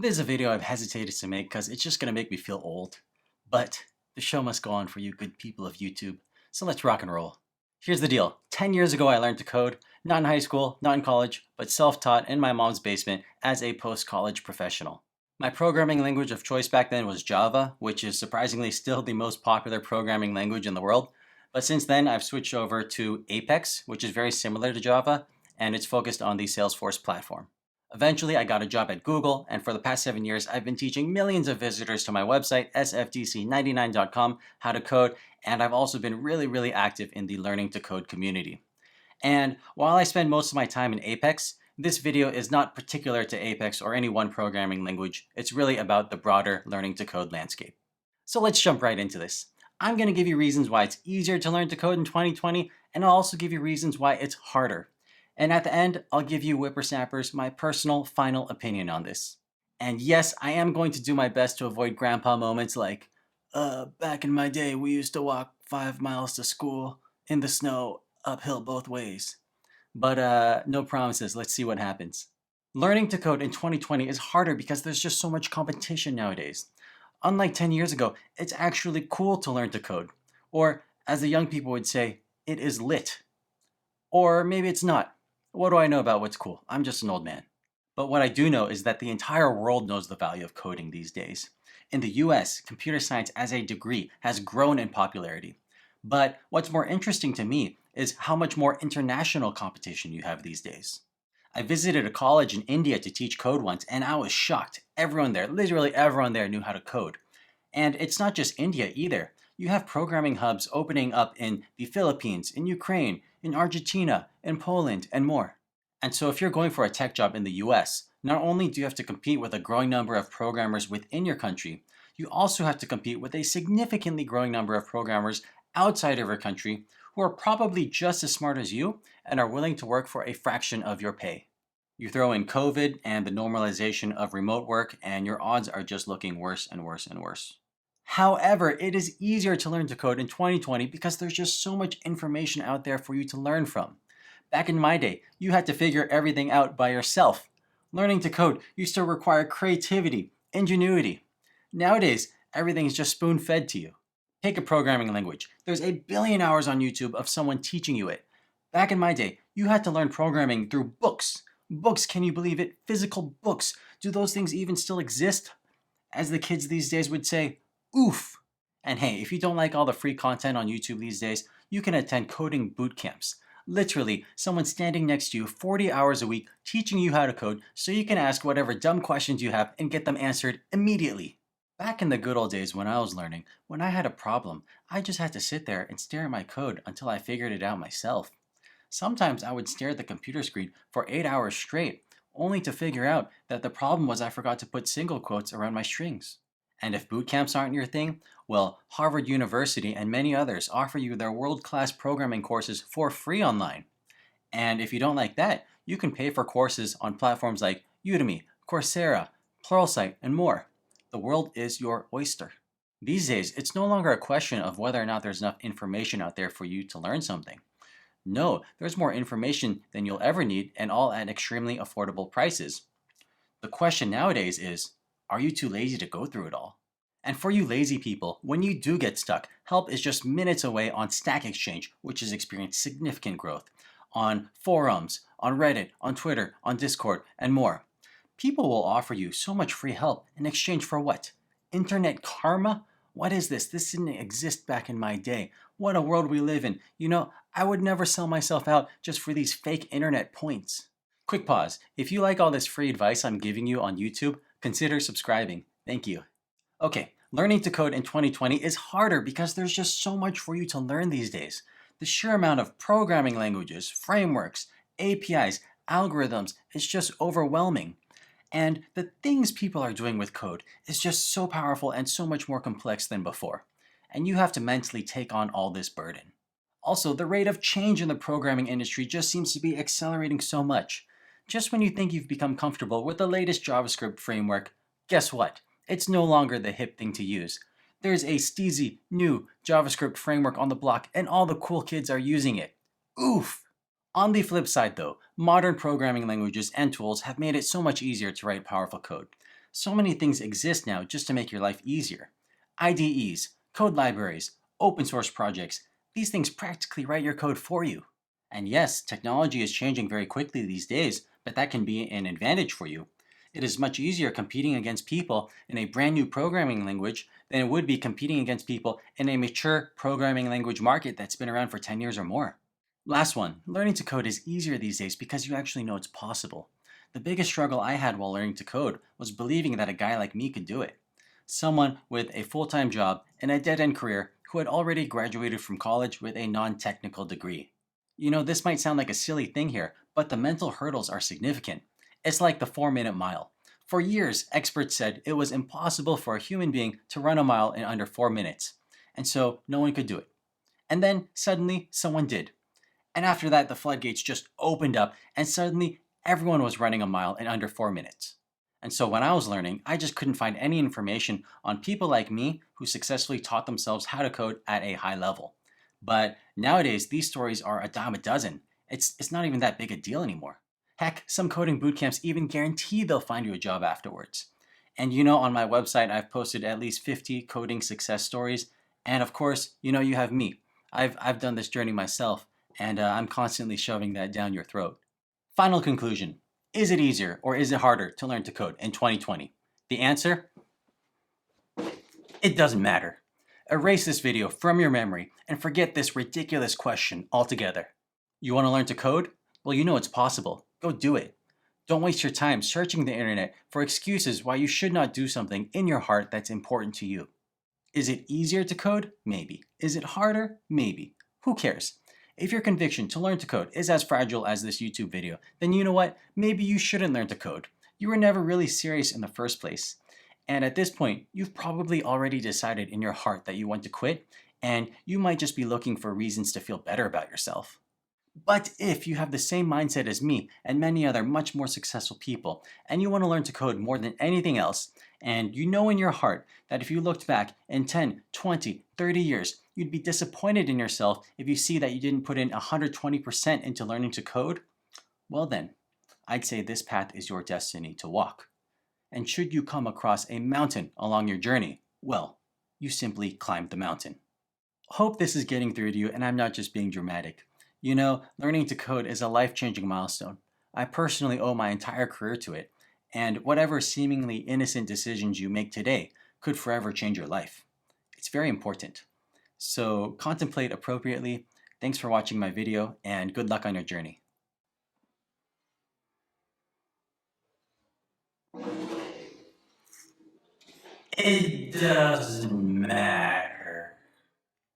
This is a video I've hesitated to make because it's just going to make me feel old. But the show must go on for you good people of YouTube. So let's rock and roll. Here's the deal. 10 years ago I learned to code, not in high school, not in college, but self-taught in my mom's basement as a post-college professional. My programming language of choice back then was Java, which is surprisingly still the most popular programming language in the world. But since then I've switched over to Apex, which is very similar to Java, and it's focused on the Salesforce platform. Eventually, I got a job at Google, and for the past 7 years, I've been teaching millions of visitors to my website, sftc99.com, how to code, and I've also been really active in the Learning to Code community. And while I spend most of my time in Apex, this video is not particular to Apex or any one programming language. It's really about the broader Learning to Code landscape. So let's jump right into this. I'm going to give you reasons why it's easier to learn to code in 2020, and I'll also give you reasons why it's harder. And at the end, I'll give you whippersnappers my personal final opinion on this. And yes, I am going to do my best to avoid grandpa moments like, back in my day, we used to walk 5 miles to school in the snow, uphill both ways. But no promises, let's see what happens. Learning to code in 2020 is harder because there's just so much competition nowadays. Unlike 10 years ago, it's actually cool to learn to code. Or, as the young people would say, it is lit. Or maybe it's not. What do I know about what's cool? I'm just an old man. But what I do know is that the entire world knows the value of coding these days. In the US, computer science as a degree has grown in popularity. But what's more interesting to me is how much more international competition you have these days. I visited a college in India to teach code once, and I was shocked. Everyone there, literally everyone there, knew how to code. And it's not just India either. You have programming hubs opening up in the Philippines, in Ukraine, in Argentina, in Poland, and more. And so if you're going for a tech job in the US, not only do you have to compete with a growing number of programmers within your country, you also have to compete with a significantly growing number of programmers outside of your country who are probably just as smart as you and are willing to work for a fraction of your pay. You throw in COVID and the normalization of remote work, and your odds are just looking worse and worse and worse. However, it is easier to learn to code in 2020 because there's just so much information out there for you to learn from. Back in my day, you had to figure everything out by yourself. Learning to code used to require creativity, ingenuity. Nowadays, everything is just spoon fed to you. Take a programming language. There's a billion hours on YouTube of someone teaching you it. Back in my day, you had to learn programming through books. Books, can you believe it? Physical books. Do those things even still exist? As the kids these days would say, oof. And hey, if you don't like all the free content on YouTube these days, you can attend coding boot camps. Literally, someone standing next to you 40 hours a week teaching you how to code so you can ask whatever dumb questions you have and get them answered immediately. Back in the good old days when I was learning, when I had a problem, I just had to sit there and stare at my code until I figured it out myself. Sometimes I would stare at the computer screen for 8 hours straight, only to figure out that the problem was I forgot to put single quotes around my strings. And if boot camps aren't your thing, well, Harvard University and many others offer you their world-class programming courses for free online. And if you don't like that, you can pay for courses on platforms like Udemy, Coursera, Pluralsight, and more. The world is your oyster. These days, it's no longer a question of whether or not there's enough information out there for you to learn something. No, there's more information than you'll ever need, and all at extremely affordable prices. The question nowadays is, are you too lazy to go through it all? And for you lazy people, when you do get stuck, help is just minutes away on Stack Exchange, which has experienced significant growth, on forums, on Reddit, on Twitter, on Discord, and more. People will offer you so much free help in exchange for what? Internet karma? What is this? This didn't exist back in my day. What a world we live in. You know, I would never sell myself out just for these fake internet points. Quick pause. If you like all this free advice I'm giving you on YouTube, consider subscribing. Thank you. Okay, learning to code in 2020 is harder because there's just so much for you to learn these days. The sheer amount of programming languages, frameworks, APIs, algorithms is just overwhelming. And the things people are doing with code is just so powerful and so much more complex than before. And you have to mentally take on all this burden. Also, the rate of change in the programming industry just seems to be accelerating so much. Just when you think you've become comfortable with the latest JavaScript framework, guess what? It's no longer the hip thing to use. There's a steezy, new JavaScript framework on the block and all the cool kids are using it. Oof! On the flip side though, modern programming languages and tools have made it so much easier to write powerful code. So many things exist now just to make your life easier. IDEs, code libraries, open source projects, these things practically write your code for you. And yes, technology is changing very quickly these days, but that can be an advantage for you. It is much easier competing against people in a brand new programming language than it would be competing against people in a mature programming language market that's been around for 10 years or more. Last one, learning to code is easier these days because you actually know it's possible. The biggest struggle I had while learning to code was believing that a guy like me could do it. Someone with a full-time job and a dead-end career who had already graduated from college with a non-technical degree. This might sound like a silly thing here, but the mental hurdles are significant. It's like the 4-minute mile. For years, experts said it was impossible for a human being to run a mile in under 4 minutes, and so no one could do it. And then suddenly someone did. And after that, the floodgates just opened up, and suddenly everyone was running a mile in under 4 minutes. And so when I was learning, I just couldn't find any information on people like me who successfully taught themselves how to code at a high level. But nowadays, these stories are a dime a dozen. It's not even that big a deal anymore. Heck, some coding bootcamps even guarantee they'll find you a job afterwards. And on my website, I've posted at least 50 coding success stories. And of course, you have me. I've done this journey myself, and I'm constantly shoving that down your throat. Final conclusion. Is it easier or is it harder to learn to code in 2020? The answer? It doesn't matter. Erase this video from your memory and forget this ridiculous question altogether. You want to learn to code? Well, you know it's possible. Go do it. Don't waste your time searching the internet for excuses why you should not do something in your heart that's important to you. Is it easier to code? Maybe. Is it harder? Maybe. Who cares? If your conviction to learn to code is as fragile as this YouTube video, then you know what? Maybe you shouldn't learn to code. You were never really serious in the first place. And at this point, you've probably already decided in your heart that you want to quit, and you might just be looking for reasons to feel better about yourself. But if you have the same mindset as me and many other much more successful people, and you want to learn to code more than anything else, and you know in your heart that if you looked back in 10, 20, 30 years, you'd be disappointed in yourself if you see that you didn't put in 120% into learning to code, well then, I'd say this path is your destiny to walk. And should you come across a mountain along your journey, well, you simply climbed the mountain. Hope this is getting through to you and I'm not just being dramatic. Learning to code is a life-changing milestone. I personally owe my entire career to it, and whatever seemingly innocent decisions you make today could forever change your life. It's very important. So contemplate appropriately. Thanks for watching my video, and good luck on your journey. It doesn't matter.